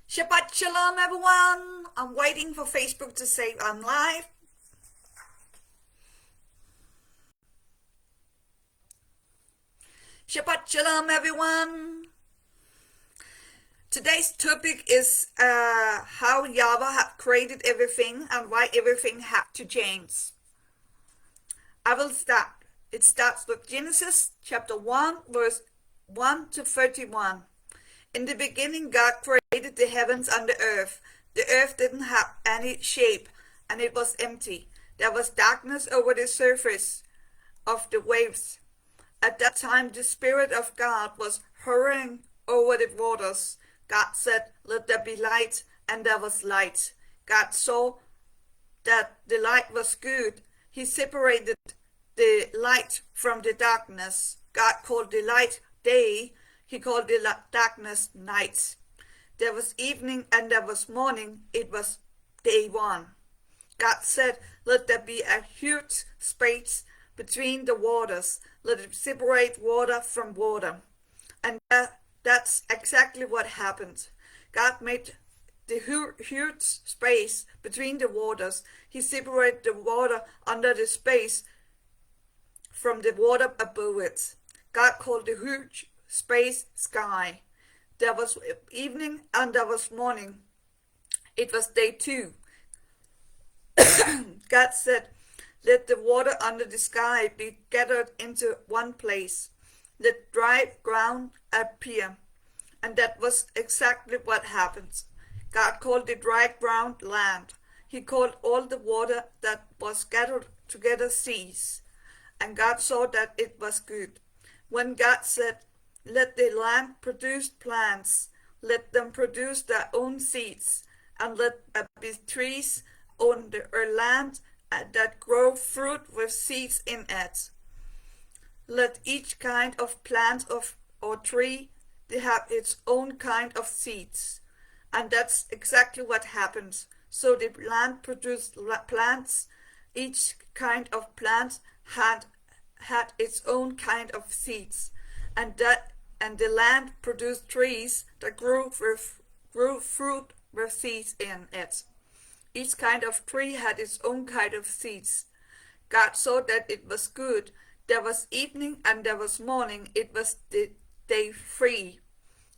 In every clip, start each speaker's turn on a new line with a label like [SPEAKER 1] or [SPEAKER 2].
[SPEAKER 1] Shabbat shalom, everyone. I'm waiting for Facebook to say I'm live. Shabbat shalom, everyone. Today's topic is how YaHWaH have created everything and why everything had to change. I will start. It starts with Genesis chapter 1, verse 1 to 31. In the beginning, God created the heavens and the earth. The earth didn't have any shape, and it was empty. There was darkness over the surface of the waves. At that time, the Spirit of God was hovering over the waters. God said, "Let there be light," and there was light. God saw that the light was good. He separated the light from the darkness. God called the light day. He called the darkness night. There was evening and there was morning. It was day one. God said, "Let there be a huge space between the waters. Let it separate water from water." And that's exactly what happened. God made the huge space between the waters. He separated the water under the space from the water above it. God called the huge space sky. There was evening and there was morning. It was day two. God said, "Let the water under the sky be gathered into one place. Let dry ground appear." And that was exactly what happened. God called the dry ground land. He called all the water that was gathered together seas. And God saw that it was good. When God said, "Let the land produce plants, let them produce their own seeds, and let there be trees on the land that grow fruit with seeds in it. Let each kind of plant or tree have its own kind of seeds." And that's exactly what happened. So the land produced plants. Each kind of plant had its own kind of seeds, and the land produced trees that grew fruit with seeds in it. Each kind of tree had its own kind of seeds. God saw that it was good. There was evening and there was morning. It was the day three.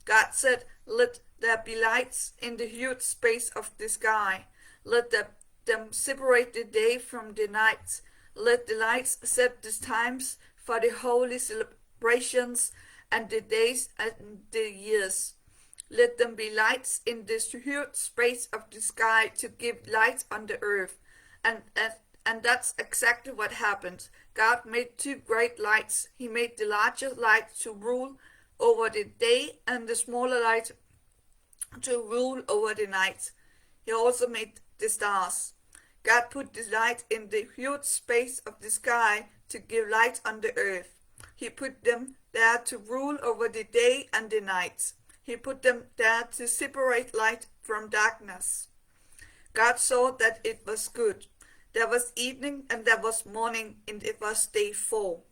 [SPEAKER 1] God said, "Let there be lights in the huge space of the sky. Let them separate the day from the night. Let the lights set the times for the holy celebrations and the days and the years. Let them be lights in this huge space of the sky to give light on the earth." And that's exactly what happened. God made two great lights. He made the larger light to rule over the day and the smaller light to rule over the night. He also made the stars. God put the light in the huge space of the sky to give light on the earth. He put them there to rule over the day and the night. He put them there to separate light from darkness. God saw that it was good. There was evening and there was morning, and it was day 4.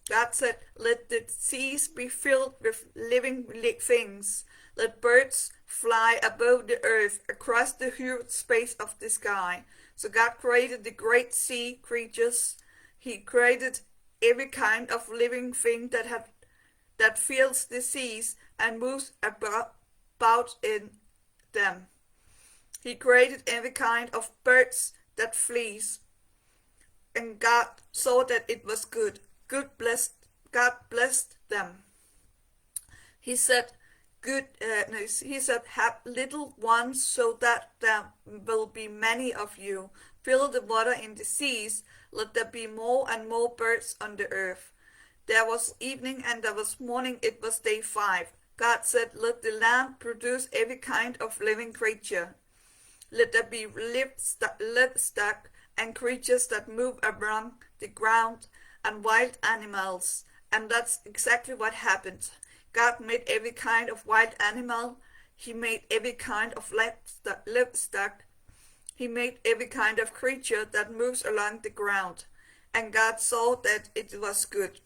[SPEAKER 1] God said, "Let the seas be filled with living things. Let birds fly above the earth across the huge space of the sky." So God created the great sea creatures. He created every kind of living thing that fills the seas and moves about in them. He created every kind of birds that flees. And God saw that it was good. God blessed them. He said, "Have little ones so that there will be many of you. Fill the water in the seas. Let there be more and more birds on the earth." There was evening and there was morning. It was day 5. God said, "Let the land produce every kind of living creature. Let there be livestock and creatures that move around the ground and wild animals." And that's exactly what happened. God made every kind of wild animal. He made every kind of livestock. He made every kind of creature that moves along the ground. And God saw that it was good.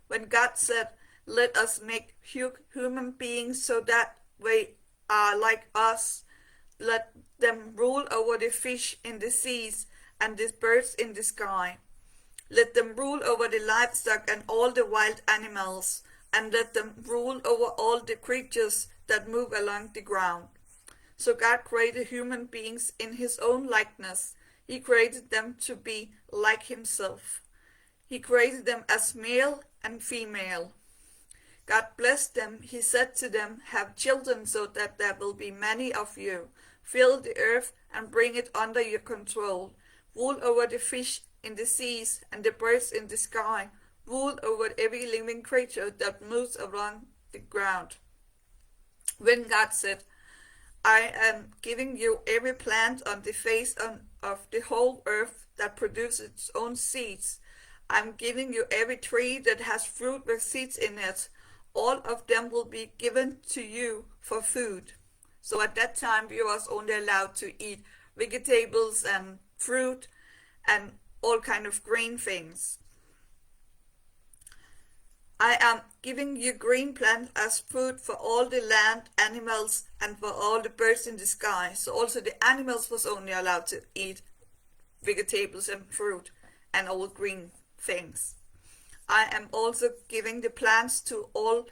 [SPEAKER 1] When God said, "Let us make human beings so that way are like us. Let them rule over the fish in the seas and the birds in the sky. Let them rule over the livestock and all the wild animals, and let them rule over all the creatures that move along the ground. So God created human beings in his own likeness. He created them to be like himself. He created them as male and female. God blessed them. He said to them, "Have children so that there will be many of you. Fill the earth and bring it under your control. Rule over the fish in the seas and the birds in the sky. Rule over every living creature that moves along the ground." When God said, "I am giving you every plant on the face of the whole earth that produces its own seeds. I'm giving you every tree that has fruit with seeds in it. All of them will be given to you for food." So at that time, we was only allowed to eat vegetables and fruit and all kind of green things. "I am giving you green plants as food for all the land animals and for all the birds in the sky." So also the animals was only allowed to eat vegetables and fruit and all green things. "I am also giving the plants to all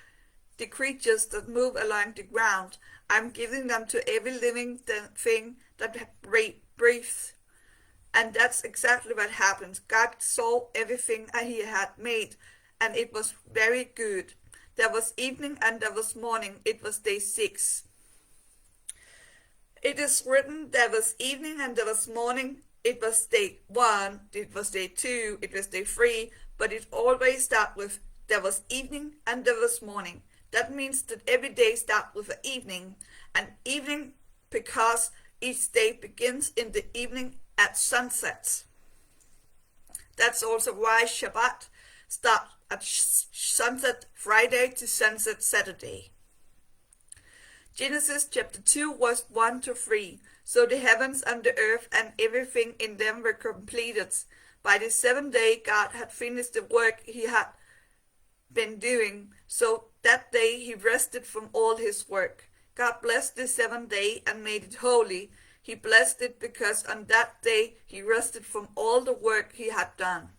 [SPEAKER 1] the creatures that move along the ground. I'm giving them to every living thing that breathes." And that's exactly what happened. God saw everything that he had made, and it was very good. There was evening and there was morning. It was day 6. It is written, there was evening and there was morning. It was day 1, it was day 2, it was day 3, but it always starts with there was evening and there was morning. That means that every day starts with an evening, and evening because each day begins in the evening at sunset. That's also why Shabbat starts at sunset Friday to sunset Saturday. Genesis chapter 2 verse 1 to 3. So the heavens and the earth and everything in them were completed. By the 7th day God had finished the work he had been doing. So that day he rested from all his work. God blessed the 7th day and made it holy. He blessed it because on that day he rested from all the work he had done.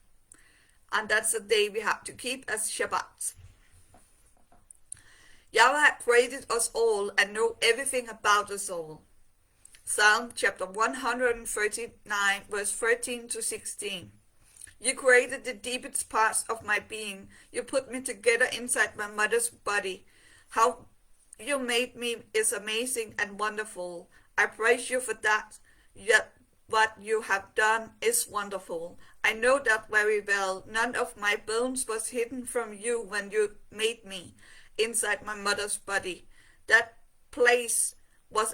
[SPEAKER 1] And that's the day we have to keep as Shabbat. YaHWaH created us all and know everything about us all. Psalm chapter 139 verse 13 to 16. You created the deepest parts of my being. You put me together inside my mother's body. How you made me is amazing and wonderful. I praise you for that. Yet what you have done is wonderful. I know that very well. None of my bones was hidden from you when you made me inside my mother's body. That place was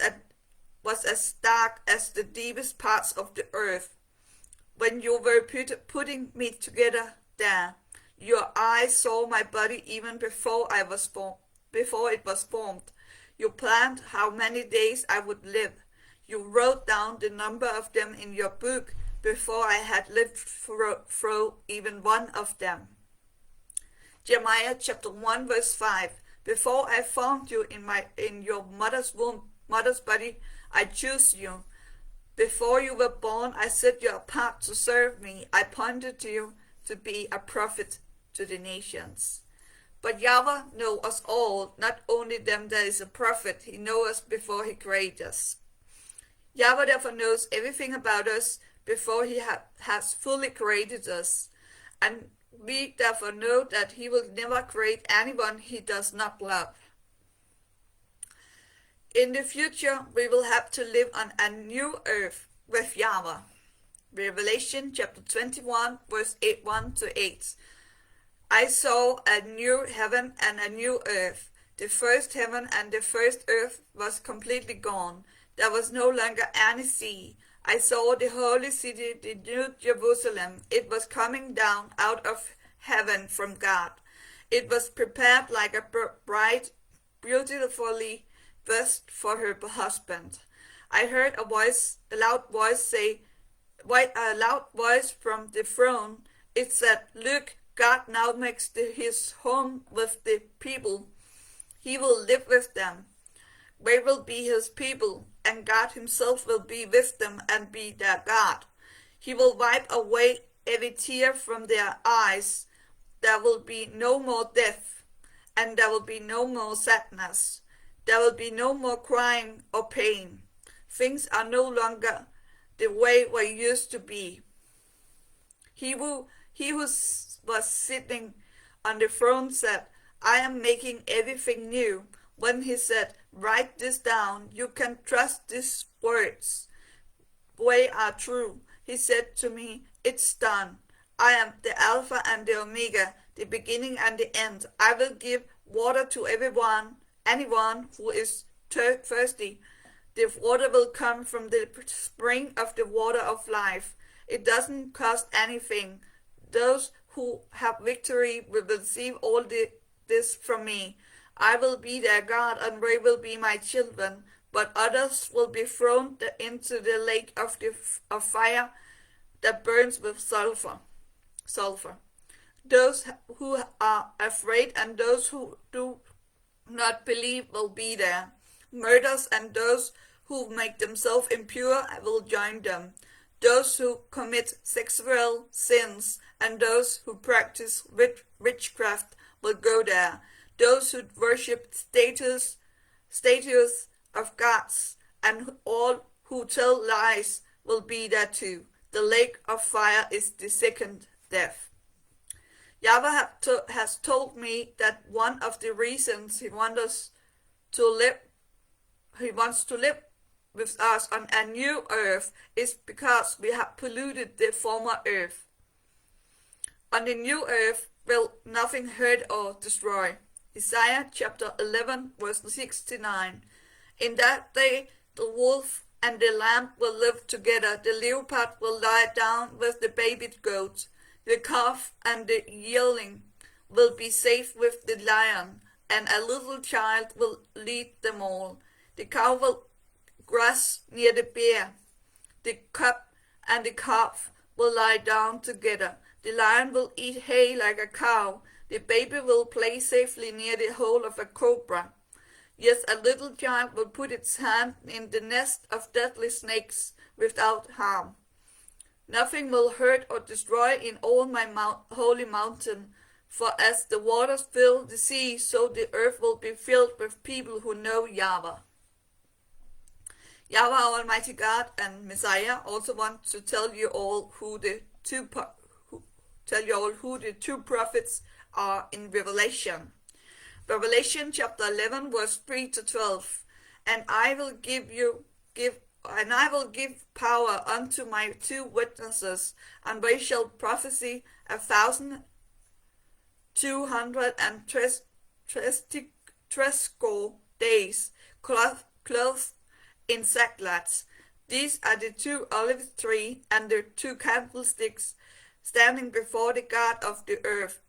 [SPEAKER 1] as dark as the deepest parts of the earth. When you were putting me together there, your eyes saw my body even before it was formed. You planned how many days I would live. You wrote down the number of them in your book before I had lived through even one of them. Jeremiah chapter 1 verse 5. Before I formed you in your mother's body, I chose you. Before you were born, I set you apart to serve me. I appointed you to be a prophet to the nations. But YaHWaH knows us all, not only them that is a prophet. He knows us before he created us. YaHWaH therefore knows everything about us before he has fully created us. And we therefore know that he will never create anyone he does not love. In the future, we will have to live on a new earth with YaHWaH. Revelation chapter 21 verse 1 to 8. I saw a new heaven and a new earth. The first heaven and the first earth was completely gone. There was no longer any sea. I saw the holy city, the new Jerusalem. It was coming down out of heaven from God. It was prepared like a bride, beautifully dressed for her husband. I heard a loud voice from the throne. It said, "Look, God now makes his home with the people. He will live with them. They will be his people, and God himself will be with them and be their God. He will wipe away every tear from their eyes. There will be no more death, and there will be no more sadness. There will be no more crying or pain. Things are no longer the way they used to be. He who was sitting on the throne said, I am making everything new. When he said, write this down, you can trust these words. They are true. He said to me, it's done. I am the Alpha and the Omega, the beginning and the end. I will give water to anyone who is thirsty. The water will come from the spring of the water of life. It doesn't cost anything. Those who have victory will receive all this from me. I will be their God, and they will be my children. But others will be thrown into the lake of fire that burns with sulfur. Those who are afraid and those who do not believe will be there. Murderers and those who make themselves impure will join them. Those who commit sexual sins and those who practice witchcraft will go there. Those who worship statues of gods and all who tell lies will be there too. The lake of fire is the second death. YaHWaH has told me that one of the reasons he wants to live with us on a new earth is because we have polluted the former earth. On the new earth will nothing hurt or destroy. Isaiah chapter 11 verse 69. In that day the wolf and the lamb will live together. The leopard will lie down with the baby goat. The calf and the yearling will be safe with the lion, and a little child will lead them all. The cow will grass near the bear. The cub and the calf will lie down together. The lion will eat hay like a cow. The baby will play safely near the hole of a cobra. Yes, a little child will put its hand in the nest of deadly snakes without harm. Nothing will hurt or destroy in all my holy mountain, for as the waters fill the sea, so the earth will be filled with people who know YaHWaH. YaHWaH, Almighty God and Messiah, also want to tell you all who the two prophets are in Revelation. Revelation chapter 11 verse 3 to 12. And I will give power unto my 2 witnesses, and they shall prophesy 1,260 days, clothed in sackcloth. These are the 2 olive trees and the 2 candlesticks standing before the God of the earth.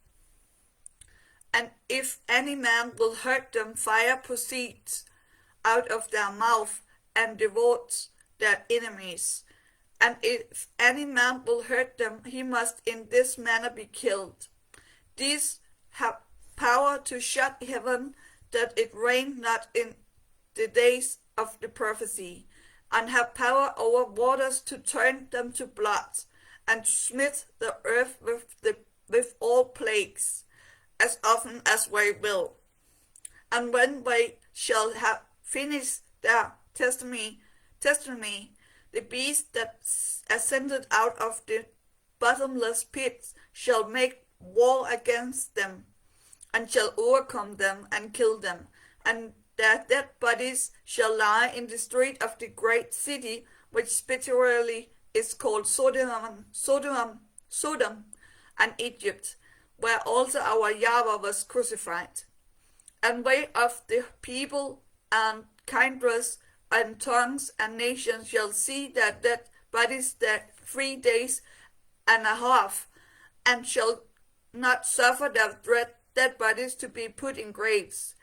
[SPEAKER 1] And if any man will hurt them, fire proceeds out of their mouth and devours their enemies. And if any man will hurt them, he must in this manner be killed. These have power to shut heaven, that it rain not in the days of the prophecy, and have power over waters to turn them to blood, and smite the earth with all plagues, as often as they will. And when they shall have finished their testimony, the beast that ascended out of the bottomless pit shall make war against them, and shall overcome them and kill them, and their dead bodies shall lie in the street of the great city, which spiritually is called Sodom and Egypt, where also our YaHWaH was crucified. And they of the people and kindreds and tongues and nations shall see their dead bodies there 3 days and a half, and shall not suffer their dead bodies to be put in graves.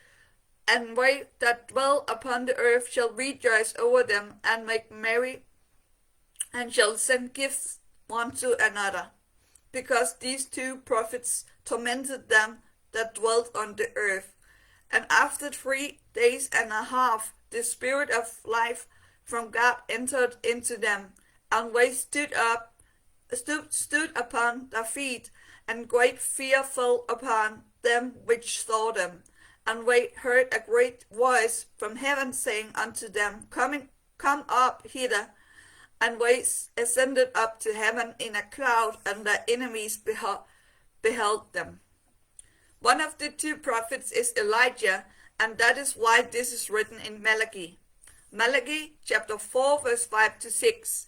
[SPEAKER 1] And they that dwell upon the earth shall rejoice over them, and make merry, and shall send gifts one to another, because these 2 prophets tormented them that dwelt on the earth. And after 3 days and a half the spirit of life from God entered into them, and they stood upon their feet, and great fear fell upon them which saw them. And they heard a great voice from heaven saying unto them, Come up hither. And they ascended up to heaven in a cloud, and their enemies beheld them. One of the two prophets is Elijah, and that is why this is written in Malachi. Malachi chapter 4 verse 5 to 6.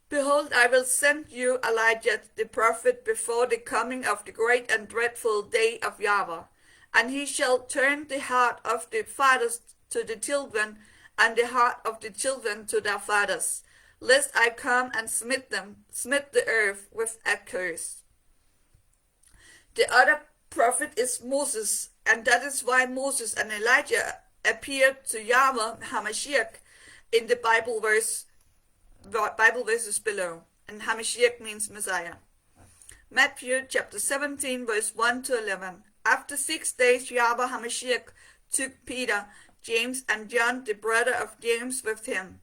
[SPEAKER 1] Behold, I will send you Elijah the prophet before the coming of the great and dreadful day of YaHWaH. And he shall turn the heart of the fathers to the children, and the heart of the children to their fathers, lest I come and smite the earth with a curse. The other prophet is Moses, and that is why Moses and Elijah appeared to YaHWaH HaMashiach in the Bible verses below. And HaMashiach means Messiah. Matthew chapter 17 verse 1 to 11. After 6 days YaHWaH HaMashiach took Peter, James, and John, the brother of James, with him.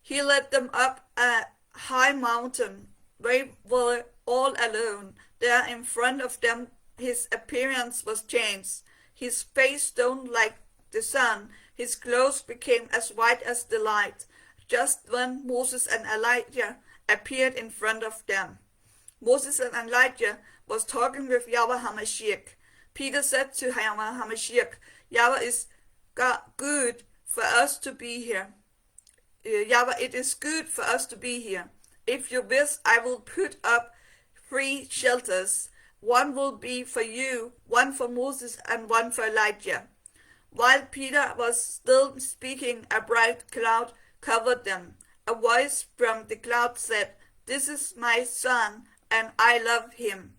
[SPEAKER 1] He led them up a high mountain. They were all alone. There in front of them his appearance was changed. His face shone like the sun. His clothes became as white as the light. Just when Moses and Elijah appeared in front of them. Moses and Elijah was talking with YaHWaH HaMashiach. Peter said to YaHWaH HaMashiach, YaHWaH is good for us to be here. YaHWaH, it is good for us to be here. If you wish, I will put up 3 shelters. One will be for you, one for Moses, and one for Elijah. While Peter was still speaking, a bright cloud covered them. A voice from the cloud said, This is my son, and I love him.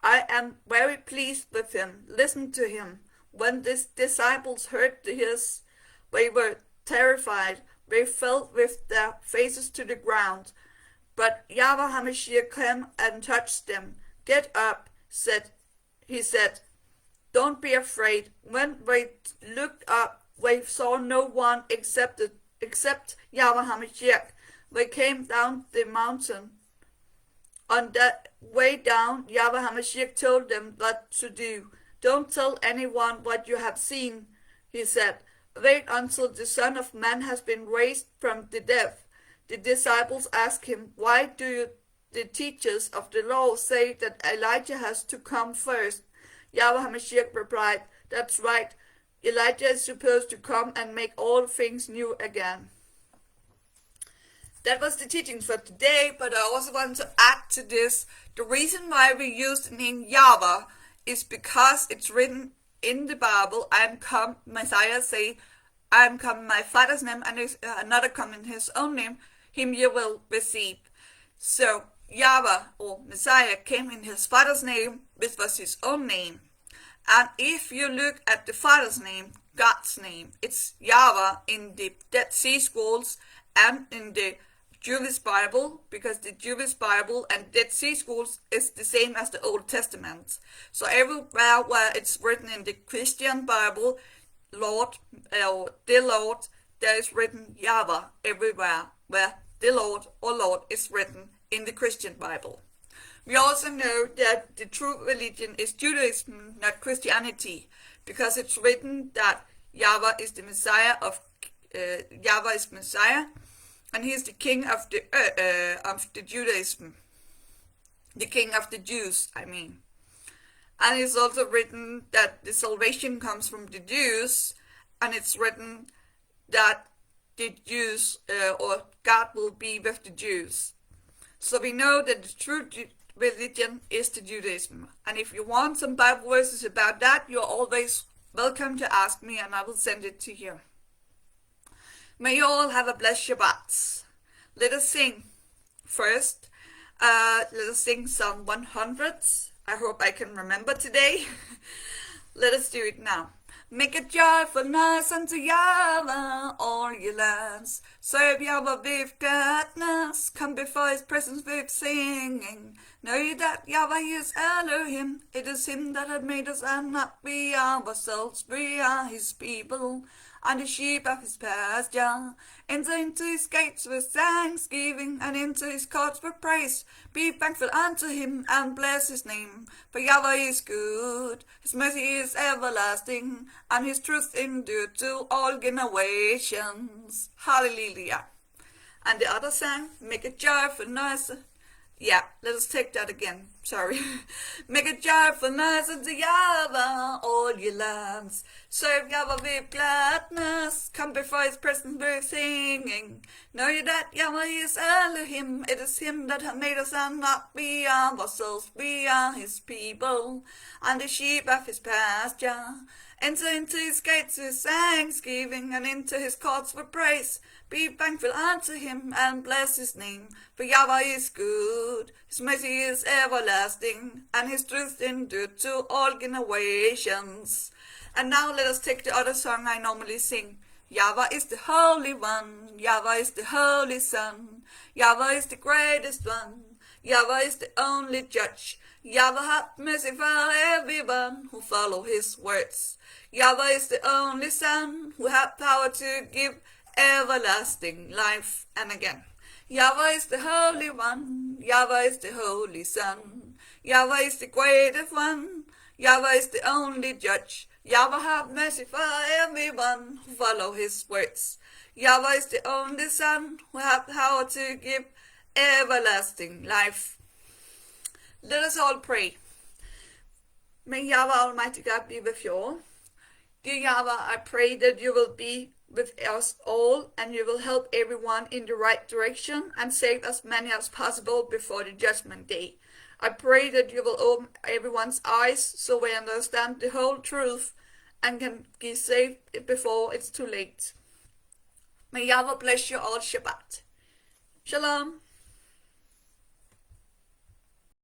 [SPEAKER 1] I am very pleased with him. Listen to him. When the disciples heard this, they were terrified. They fell with their faces to the ground. But YaHWaH HaMashiach came and touched them. Get up, he said. Don't be afraid. When they looked up, they saw no one except YaHWaH HaMashiach. They came down the mountain. On that way down, YaHWaH HaMashiach told them what to do. Don't tell anyone what you have seen, he said. Wait until the Son of Man has been raised from the dead. The disciples asked him, Why do the teachers of the law say that Elijah has to come first? YaHWaH HaMashiach replied, That's right. Elijah is supposed to come and make all things new again. That was the teaching for today, but I also want to add to this. The reason why we use the name YaHWaH is because it's written in the Bible, I am come, Messiah say, I am come in my Father's name, and another come in his own name, him you will receive. So YaHWaH, or Messiah, came in his Father's name, which was his own name. And if you look at the Father's name, God's name, it's YaHWaH in the Dead Sea Scrolls and in the Jewish Bible, because the Jewish Bible and Dead Sea Scrolls is the same as the Old Testament. So everywhere where it's written in the Christian Bible, Lord, or the Lord, there is written YaHWaH everywhere where the Lord or Lord is written in the Christian Bible. We also know that the true religion is Judaism, not Christianity, because it's written that YaHWaH is the Messiah YaHWaH is Messiah, and he is the king of the Judaism, the king of the Jews, I mean. And it's also written that the salvation comes from the Jews, and it's written that the Jews, or God will be with the Jews. So we know that the true religion is the Judaism. And if you want some Bible verses about that, you're always welcome to ask me, and I will send it to you. May you all have a blessed Shabbat. Let us sing. First, let us sing Psalm 100. I hope I can remember today. Let us do it now. Make a joyful noise unto YaHWaH, all ye lands. Serve YaHWaH with gladness. Come before his presence with singing. Know ye that YaHWaH is Elohim. It is him that hath made us, and not we ourselves. We are his people, and the sheep of his pasture. Enter into his gates with thanksgiving, and into his courts with praise. Be thankful unto him, and bless his name. For YaHWaH is good, his mercy is everlasting, and his truth endure to all generations. Hallelujah. And the other song, make a joyful noise. Yeah, let us take that again. Sorry. Make a joyful noise unto YaHWaH, all ye lands. Serve YaHWaH with gladness. Come before his presence with singing. Know ye that YaHWaH is Elohim. It is him that hath made us, and not we ourselves. We are his people, and the sheep of his pasture. Enter into his gates with thanksgiving, and into his courts with praise. Be thankful unto him, and bless his name. For YaHWaH is good, his mercy is everlasting, and his truth endure to all generations. And now let us take the other song I normally sing. YaHWaH is the Holy One, YaHWaH is the Holy Son, YaHWaH is the greatest one, YaHWaH is the only judge. YaHWaH hath mercy for everyone who follow his words. YaHWaH is the only Son who hath power to give everlasting life. And again, YaHWaH is the Holy One, YaHWaH is the Holy Son, YaHWaH is the greatest one, YaHWaH is the only judge. YaHWaH have mercy for everyone who follow his words. YaHWaH is the only Son who hath power to give everlasting life. Let us all pray. May YaHWaH Almighty God be with you all. Dear YaHWaH, I pray that you will be with us all, and you will help everyone in the right direction and save as many as possible before the judgment day. I pray that you will open everyone's eyes so they understand the whole truth and can be saved before it's too late. May YaHWaH bless you all. Shabbat. Shalom.